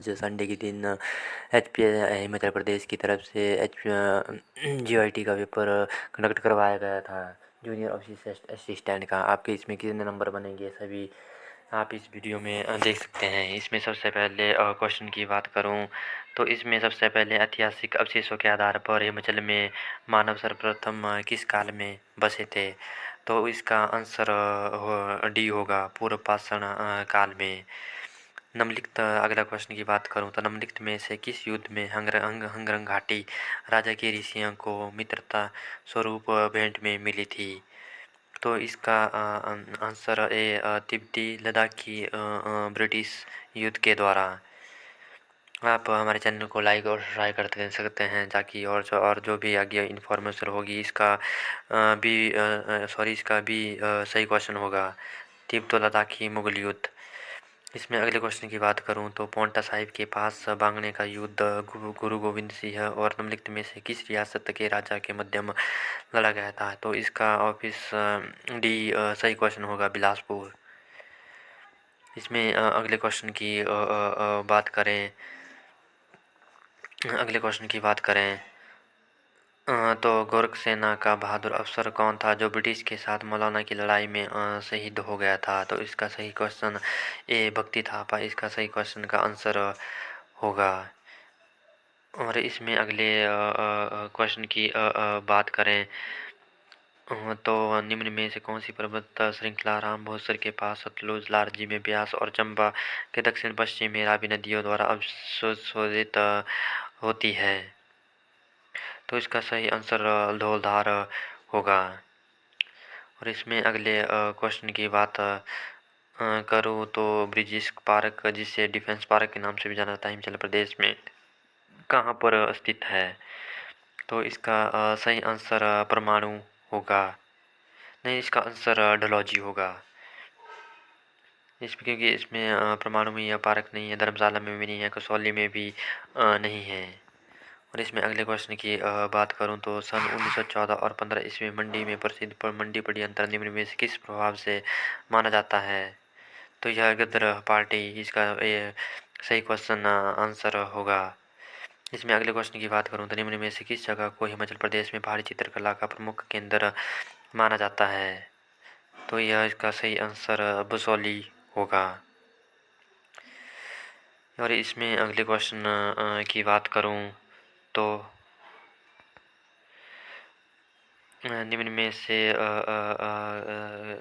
जो संडे के दिन हिमाचल प्रदेश की तरफ से GIT का पेपर कंडक्ट करवाया गया था जूनियर असिस्टेंट का। आपके इसमें कितने नंबर बनेंगे सभी आप इस वीडियो में देख सकते हैं। इसमें सबसे पहले क्वेश्चन की बात करूं तो इसमें सबसे पहले ऐतिहासिक अवशेषों के आधार पर हिमाचल में मानव सर्वप्रथम किस काल में बसे थे? तो इसका आंसर डी होगा, पूर्व पाषाण काल में। निम्नलिखित अगला क्वेश्चन की बात करूं तो निम्नलिखित में से किस युद्ध में हंगरंग घाटी राजा के ऋषियों को मित्रता स्वरूप भेंट में मिली थी? तो इसका आंसर ए तिब्बती लद्दाखी ब्रिटिश युद्ध के द्वारा। आप हमारे चैनल को लाइक और सब्सक्राइब करते सकते हैं ताकि और जो भी आगे इन्फॉर्मेशन होगी इसका इसका भी सही क्वेश्चन होगा। तिब्बत लद्दाखी मुगल युद्ध। इसमें अगले क्वेश्चन की बात करूं तो पांवटा साहिब के पास बांगणे का युद्ध गुरु गोविंद सिंह और निम्नलिखित में से किस रियासत के राजा के मध्यम लड़ा गया था? तो इसका ऑफिस डी सही क्वेश्चन होगा, बिलासपुर। इसमें अगले क्वेश्चन की बात करें अगले क्वेश्चन की बात करें तो गोरख सेना का बहादुर अफसर कौन था जो ब्रिटिश के साथ मौलाना की लड़ाई में शहीद हो गया था? तो इसका सही क्वेश्चन ए भक्ति थापा इसका सही क्वेश्चन का आंसर होगा। और इसमें अगले क्वेश्चन की बात करें तो निम्न में से कौन सी पर्वत श्रृंखला राम भोसर के पास सतलुज, लारजी में ब्यास और चंबा के दक्षिण पश्चिम में रावी नदियों द्वारा अवशोषित होती है? तो इसका सही आंसर धौलधार होगा। और इसमें अगले क्वेश्चन की बात करूँ तो ब्रिजिश पार्क, जिसे डिफेंस पार्क के नाम से भी जाना जाता है, हिमाचल प्रदेश में कहाँ पर स्थित है? तो इसका सही आंसर परमाणु होगा। नहीं, इसका आंसर डलहौजी होगा। क्योंकि इसमें परमाणु में यह पार्क नहीं है, धर्मशाला में भी नहीं है, कसौली में भी नहीं है। और इसमें अगले क्वेश्चन की बात करूं तो सन 1914 और 15 ईस्वी में मंडी में प्रसिद्ध मंडी पड़ी अंतर निम्न में से किस प्रभाव से माना जाता है? तो यह गदर पार्टी इसका ये सही क्वेश्चन आंसर होगा। इसमें अगले क्वेश्चन की बात करूं तो निम्न में से किस जगह को हिमाचल प्रदेश में पहाड़ी चित्रकला का प्रमुख केंद्र माना जाता है? तो यह इसका सही आंसर बसौली होगा। और इसमें अगले क्वेश्चन की बात करूं तो निम्न में से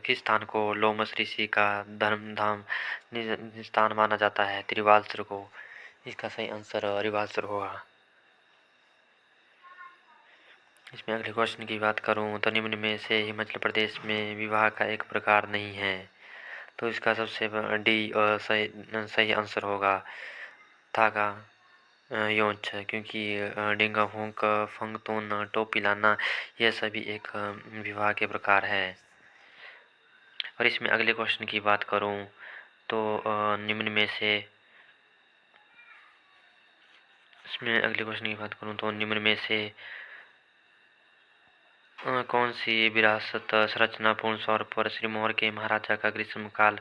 किस स्थान को लोमस ऋषि का धर्मधाम स्थान माना जाता है? रिवाल्सर को इसका सही आंसर रिवाल्सर होगा। इसमें अगले क्वेश्चन की बात करूं तो निम्न में से हिमाचल प्रदेश में विवाह का एक प्रकार नहीं है? तो इसका सबसे डी सही आंसर होगा, धागा योंच, क्योंकि डेंगा फूंक, फंगतोन, टोपिलाना यह सभी एक विवाह के प्रकार है। और इसमें अगले क्वेश्चन की बात करूं तो निम्न में से में से कौन सी विरासत संरचना पूर्ण तौर पर सिरमौर के महाराजा का ग्रीष्मकाल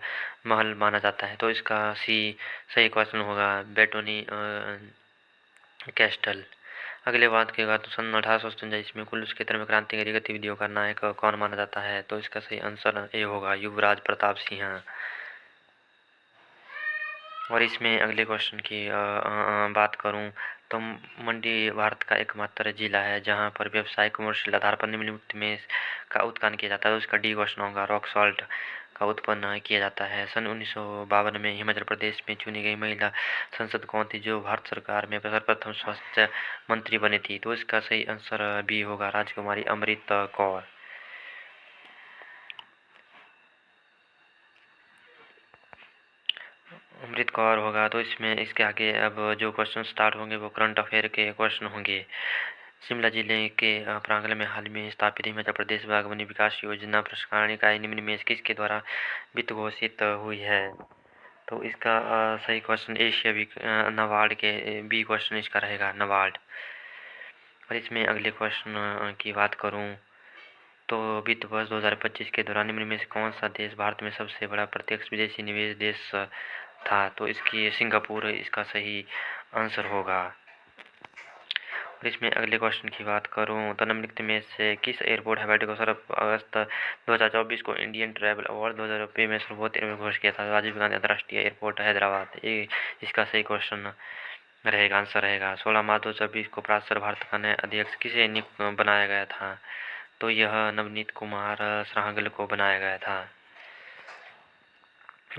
महल माना जाता है? तो इसका सही क्वेश्चन होगा, बेटोनी कैस्टल। अगले बात की बात तो सन 1857 ईस्वी में कुल्लू क्षेत्र में क्रांतिकारी गतिविधियों का नायक कौन माना जाता है? तो इसका सही आंसर ए होगा, युवराज प्रताप सिंह। और इसमें अगले क्वेश्चन की बात करूं तो मंडी भारत का एकमात्र जिला है जहां पर व्यवसायिक कमर्शियल आधार पर निम्नलिखित में का उत्खनन किया जाता है। तो इसका डी क्वेश्चन होगा, रॉक सॉल्ट का उत्पन्न किया जाता है। सन 1952 में हिमाचल प्रदेश में चुनी गई महिला सांसद कौन थी जो भारत सरकार में सर्वप्रथम स्वास्थ्य मंत्री बनी थी? तो इसका सही आंसर बी होगा, राजकुमारी अमृत कौर। अमृत कौर होगा। तो इसमें इसके आगे अब जो क्वेश्चन स्टार्ट होंगे वो करंट अफेयर के क्वेश्चन होंगे। शिमला जिले के प्रांगण में हाल में स्थापित हिमाचल प्रदेश बागवानी विकास योजना प्रशिक्षण इकाई निम्न में किसके द्वारा वित्त घोषित हुई है? तो इसका सही क्वेश्चन एशिया नबार्ड के बी क्वेश्चन इसका रहेगा, नबार्ड। और इसमें अगले क्वेश्चन की बात करूं तो वित्त वर्ष 2025 के दौरान निम्न में से कौन सा देश भारत में सबसे बड़ा प्रत्यक्ष विदेशी निवेश देश था, तो इसकी सिंगापुर इसका सही आंसर होगा। और इसमें अगले क्वेश्चन की बात करूँ तो निम्नलिखित में से किस एयरपोर्ट हवाई को 17 अगस्त 2024 को इंडियन ट्रैवल अवार्ड 2020 में सर्वोत्तम एयरपोर्ट घोषित किया था? राजीव गांधी अंतर्राष्ट्रीय एयरपोर्ट हैदराबाद, ये इसका सही क्वेश्चन रहेगा, आंसर रहेगा। 16 मार्च 2020 को प्राचार्य भारत का नया अध्यक्ष किसे नियुक्त बनाया गया था? तो यह नवनीत कुमार सहगल को बनाया गया था।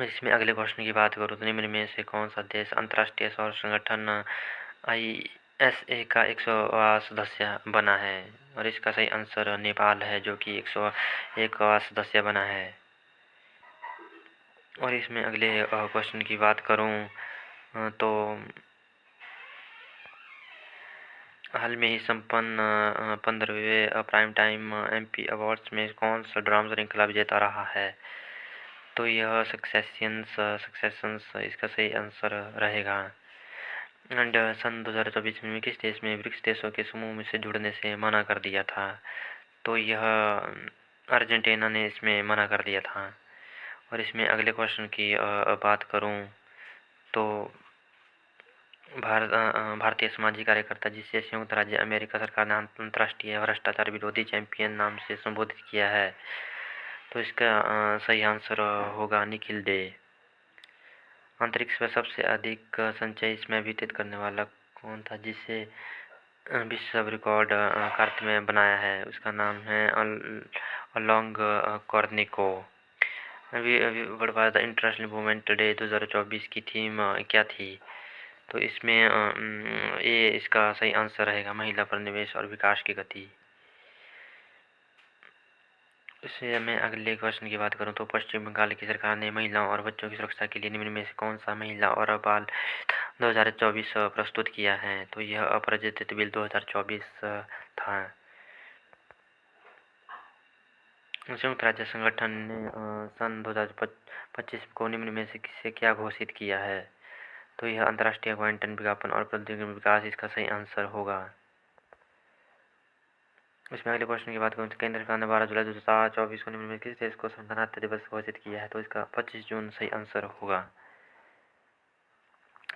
इसमें अगले क्वेश्चन की बात करूँ तो निम्न में से कौन सा देश अंतर्राष्ट्रीय सौर संगठन ISA का 100वां सदस्य बना है? और इसका सही आंसर नेपाल है, जो कि 101वां सदस्य बना है। और इसमें अगले क्वेश्चन की बात करूँ तो हाल में ही संपन्न 15वें प्राइम टाइम MP अवार्ड्स में कौन सा ड्रामा श्रृंखला विजेता रहा है? तो यह सक्सेशंस इसका सही आंसर रहेगा। एंड सन 2024 में किस देश में ब्रिक्स देशों के समूह में से जुड़ने से मना कर दिया था? तो यह अर्जेंटीना ने इसमें मना कर दिया था। और इसमें अगले क्वेश्चन की बात करूं तो भारतीय सामाजिक कार्यकर्ता जिसे संयुक्त राज्य अमेरिका सरकार ने अंतर्राष्ट्रीय भ्रष्टाचार विरोधी चैंपियन नाम से संबोधित किया है, तो इसका सही आंसर होगा निखिल डे। अंतरिक्ष में सबसे अधिक संचय इसमें व्यतीत करने वाला कौन था जिसे विश्व रिकॉर्ड कार्य में बनाया है? उसका नाम है अलोंग कॉर्निको। World wide international women day 2024 की थीम क्या थी? तो इसमें ये इसका सही आंसर रहेगा महिला पर निवेश और विकास की गति। इससे मैं अगले क्वेश्चन की बात करूं तो पश्चिम बंगाल की सरकार ने महिलाओं और बच्चों की सुरक्षा के लिए निम्न में से कौन सा महिला और बाल 2024 प्रस्तुत किया है? तो यह अपराजित बिल 2024 था। संयुक्त राज्य संगठन ने सन 2025 को निम्न में से किसे क्या घोषित किया है? तो यह अंतर्राष्ट्रीय क्वांटम विज्ञापन और प्रौद्योगिकी विकास इसका सही आंसर होगा। इसमें अगले क्वेश्चन की बात करूँ तो केंद्र सरकार ने 12 जुलाई 2024 को निम्न में किस देश को गणतंत्र दिवस घोषित किया है? तो इसका 25 जून सही आंसर होगा।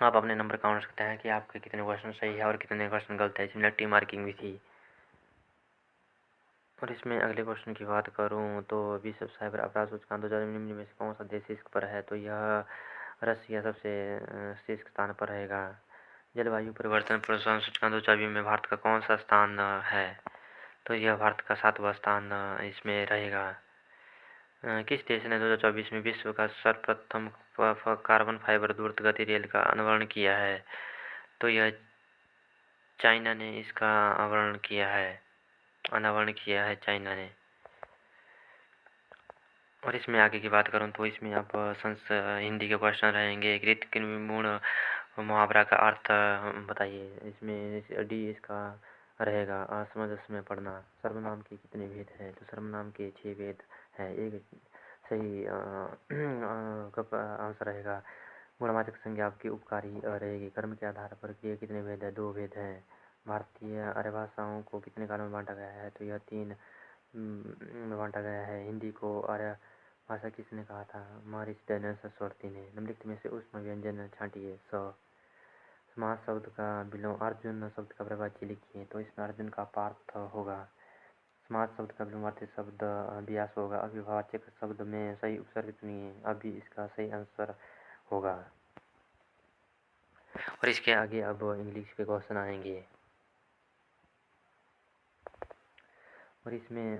आप अपने नंबर काउंट सकते हैं कि आपके कितने क्वेश्चन सही है और कितने क्वेश्चन गलत है। इसमें टी मार्किंग भी थी। और इसमें अगले क्वेश्चन की बात करूं तो विश्व साइबर अपराध सूचकांक 2000 निम्न में से कौन सा देश शीर्ष पर है? तो यह रसिया सबसे शीर्ष स्थान पर रहेगा। जलवायु परिवर्तन प्रोत्साहन सूचकांक 2024 में भारत का कौन सा स्थान है? तो यह भारत का 7वां स्थान इसमें रहेगा। किस देश ने 2024 में विश्व का सर्वप्रथम कार्बन फाइबर द्रुत गति रेल का अनावरण किया है? तो यह चाइना ने इसका अनावरण किया है चाइना ने। और इसमें आगे की बात करूँ तो इसमें आप हिंदी के क्वेश्चन रहेंगे। कृत्रिम मुहावरा का अर्थ बताइए। इसमें डी इसका रहेगा असमंजस में पड़ना। सर्वनाम के कितने भेद हैं? तो सर्वनाम के 6 भेद है। एक सही आंसर रहेगा। गुणवाचक संज्ञा आपकी उपकारी रहेगी। कर्म के आधार पर क्रिया कितने भेद है? 2 भेद हैं। भारतीय आर्य भाषाओं को कितने कालों में बांटा गया है? तो यह 3 में बांटा गया है। हिंदी को आर्य भाषा किसने कहा था? महर्षि दयानंद सरस्वती ने। निम्नलिखित में से ऊष्म व्यंजन छांटिए। समास शब्द का विलोम अर्जुन शब्द का प्रवाच्य लिखिए। तो इसमें अर्जुन का पार्थ होगा। समास शब्द का विलोमार्थी शब्द व्यास होगा। अविभाज्य शब्द में सही उपसर्ग चुनिए। अभी इसका सही आंसर होगा। और इसके आगे अब इंग्लिश के क्वेश्चन आएंगे। और इसमें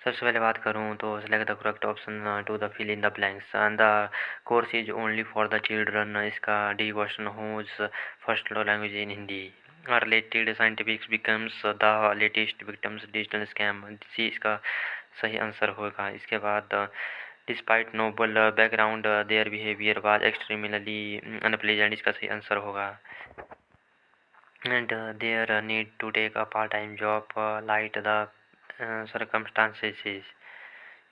सबसे पहले बात करूँ तो select the correct option to the fill in the blanks and the course is only for the children. इसका D question whose first language in Hindi. Related scientific becomes the latest victims digital scam. C इसका सही answer होगा। इसके बाद despite noble background their behaviour was extremely unpleasant. इसका सही answer होगा। And their need to take a part time job light the circumstances।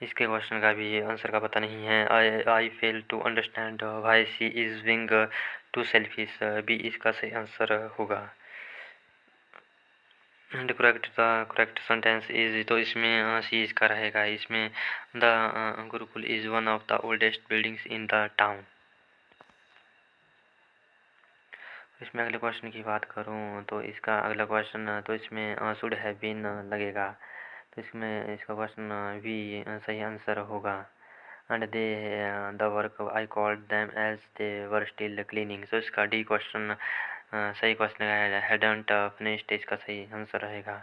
इसके question का भी आंसर का पता नहीं है। I fail to understand why she is being too selfish. B इसका सही आंसर होगा। एंड करेक्ट सेंटेंस इज, तो इसमें सी इसका रहेगा। इसमें the Gurukul is one of the oldest buildings in the town. इसमें अगले क्वेश्चन की बात करूँ तो इसका अगला क्वेश्चन तो इसमें शुड हैव बीन लगेगा, तो इसमें इसका क्वेश्चन भी सही आंसर होगा। And they the work I called them as they were still cleaning, तो इसका डी क्वेश्चन सही क्वेश्चन है। हैडंट फिनिश्ड इसका सही आंसर रहेगा।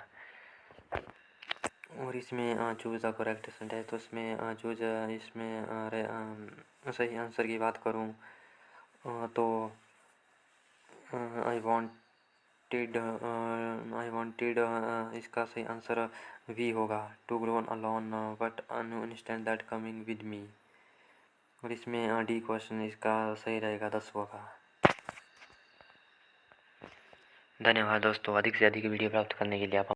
और इसमें चूज़ द करेक्ट सेंटेंस, तो इसमें चूज़ इसमें सही आंसर की बात करूँ तो आई वांटेड इसका सही आंसर वी होगा। To grown alone but understand that coming with me, और इसमें डी क्वेश्चन इसका सही रहेगा 10वां का। धन्यवाद दोस्तों, अधिक से अधिक वीडियो प्राप्त करने के लिए आप